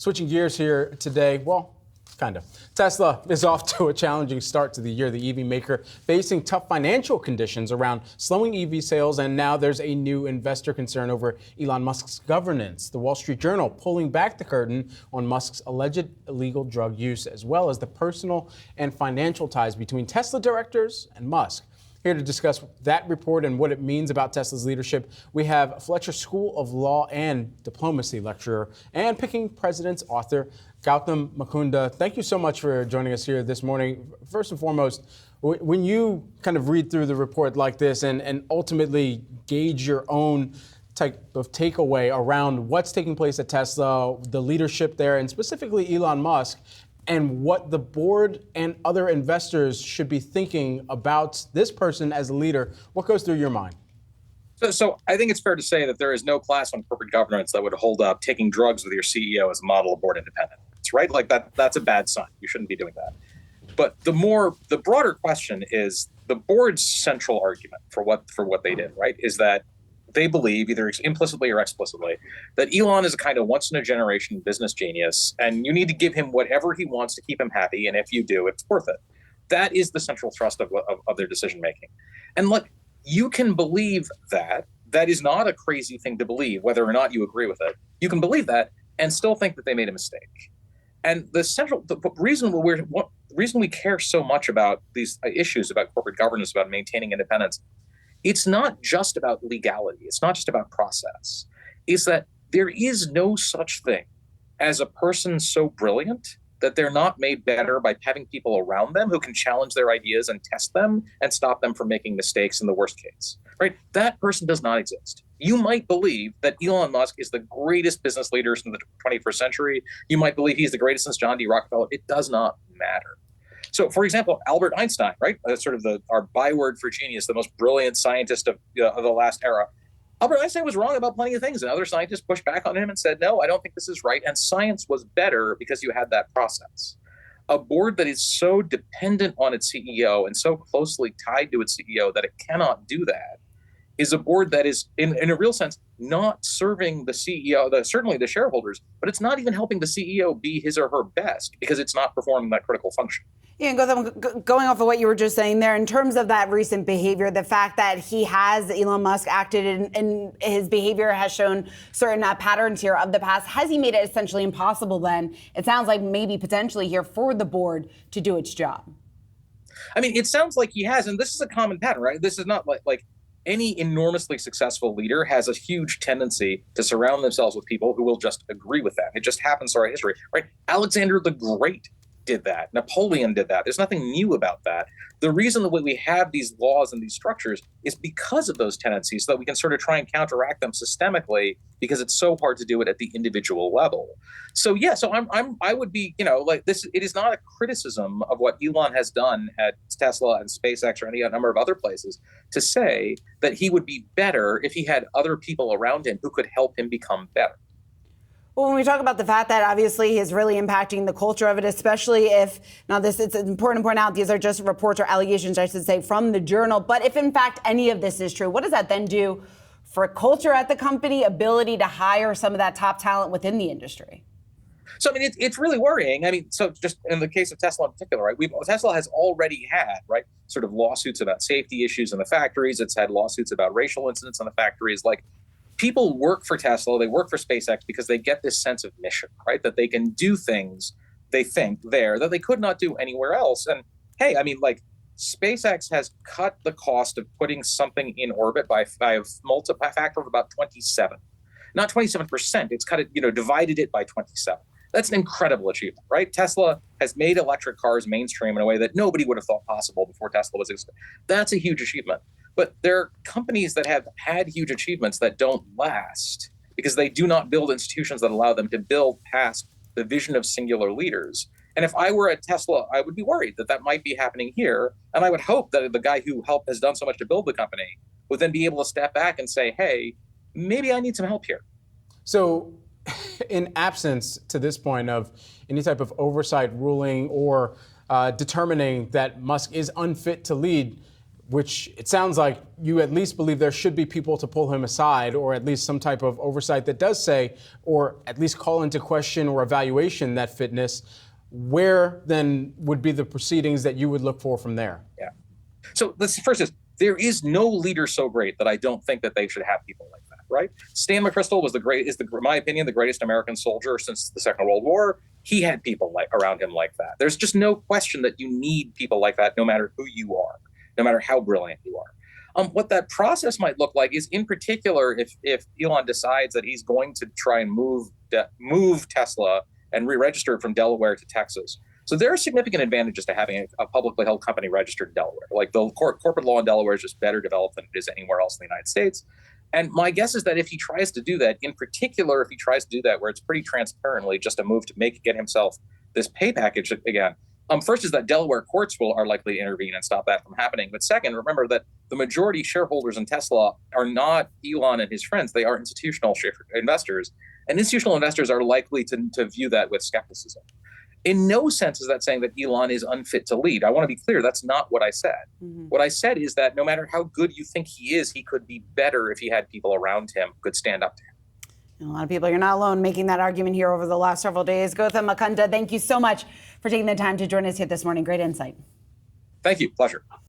Switching gears here today, well, kind of. Tesla is off to a challenging start to the year. The EV maker facing tough financial conditions around slowing EV sales, and now there's a new investor concern over Elon Musk's governance. The Wall Street Journal pulling back the curtain on Musk's alleged illegal drug use, as well as the personal and financial ties between Tesla directors and Musk. Here to discuss that report and what it means about Tesla's leadership, we have Fletcher School of Law and Diplomacy lecturer and Picking Presidents author, Gautam Mukunda. Thank you so much for joining us here this morning. First and foremost, when you kind of read through the report like this and ultimately gauge your own type of takeaway around what's taking place at Tesla, the leadership there, and specifically Elon Musk, and what the board and other investors should be thinking about this person as a leader, what goes through your mind? So I think it's fair to say that there is no class on corporate governance that would hold up taking drugs with your CEO as a model of board independence, right? Like that's a bad sign. You shouldn't be doing that. But the broader question is the board's central argument for what they did, right, is that they believe, either implicitly or explicitly, that Elon is a kind of once-in-a-generation business genius, and you need to give him whatever he wants to keep him happy, and if you do, it's worth it. That is the central thrust of their decision-making. And look, you can believe that. That is not a crazy thing to believe, whether or not you agree with it. You can believe that and still think that they made a mistake. And the reason we care so much about these issues about corporate governance, about maintaining independence, it's not just about legality. It's not just about process. It's that there is no such thing as a person so brilliant that they're not made better by having people around them who can challenge their ideas and test them and stop them from making mistakes in the worst case, right? That person does not exist. You might believe that Elon Musk is the greatest business leader in the 21st century. You might believe he's the greatest since John D. Rockefeller. It does not matter. So, for example, Albert Einstein, right, sort of our byword for genius, the most brilliant scientist of the last era. Albert Einstein was wrong about plenty of things, and other scientists pushed back on him and said, no, I don't think this is right. And science was better because you had that process. A board that is so dependent on its CEO and so closely tied to its CEO that it cannot do that is a board that is, in a real sense, not serving the CEO, certainly the shareholders, but it's not even helping the CEO be his or her best because it's not performing that critical function. Yeah, and Gautam, going off of what you were just saying there, in terms of that recent behavior, the fact that Elon Musk acted and his behavior has shown certain patterns here of the past, has he made it essentially impossible then, it sounds like maybe potentially here, for the board to do its job? I mean, it sounds like he has, and this is a common pattern, right? This is not like any enormously successful leader has a huge tendency to surround themselves with people who will just agree with that. It just happens through our history, right? Alexander the Great did that. Napoleon did that. There's nothing new about that. The reason that we have these laws and these structures is because of those tendencies, so that we can sort of try and counteract them systemically, because it's so hard to do it at the individual level. So yeah, so I would be, like this, it is not a criticism of what Elon has done at Tesla and SpaceX or any number of other places to say that he would be better if he had other people around him who could help him become better. Well, when we talk about the fact that obviously is really impacting the culture of it, especially if, it's important to point out, these are just reports or allegations, I should say, from the Journal. But if in fact any of this is true, what does that then do for culture at the company, ability to hire some of that top talent within the industry? So, I mean, it's really worrying. I mean, so just in the case of Tesla in particular, right, Tesla has already had, right, sort of lawsuits about safety issues in the factories. It's had lawsuits about racial incidents in the factories. Like, people work for Tesla, they work for SpaceX because they get this sense of mission, right, that they can do things, they think, there that they could not do anywhere else. And hey, I mean, like, SpaceX has cut the cost of putting something in orbit by a factor of about 27. Not 27%, it's cut it, divided it by 27. That's an incredible achievement, right? Tesla has made electric cars mainstream in a way that nobody would have thought possible before Tesla was existing. That's a huge achievement. But there are companies that have had huge achievements that don't last because they do not build institutions that allow them to build past the vision of singular leaders. And if I were at Tesla, I would be worried that might be happening here. And I would hope that the guy who has done so much to build the company would then be able to step back and say, hey, maybe I need some help here. So in absence to this point of any type of oversight ruling or determining that Musk is unfit to lead, which it sounds like you at least believe there should be people to pull him aside, or at least some type of oversight that does say, or at least call into question or evaluation that fitness, where then would be the proceedings that you would look for from there? Yeah. So let's first is there is no leader so great that I don't think that they should have people like that, right? Stan McChrystal was in my opinion, the greatest American soldier since the Second World War. He had people around him like that. There's just no question that you need people like that, no matter who you are, no matter how brilliant you are. What that process might look like is, in particular, if Elon decides that he's going to try and move Tesla and re-register it from Delaware to Texas. So there are significant advantages to having a publicly held company registered in Delaware. Like the corporate law in Delaware is just better developed than it is anywhere else in the United States. And my guess is that if he tries to do that, in particular, if he tries to do that where it's pretty transparently just a move to get himself this pay package again, first is that Delaware courts are likely to intervene and stop that from happening. But second, remember that the majority shareholders in Tesla are not Elon and his friends. They are institutional investors. And institutional investors are likely to view that with skepticism. In no sense is that saying that Elon is unfit to lead. I want to be clear, that's not what I said. Mm-hmm. What I said is that no matter how good you think he is, he could be better if he had people around him who could stand up to him. And a lot of people, you're not alone making that argument here over the last several days. Gautam, Mukunda, thank you so much for taking the time to join us here this morning. Great insight. Thank you. Pleasure.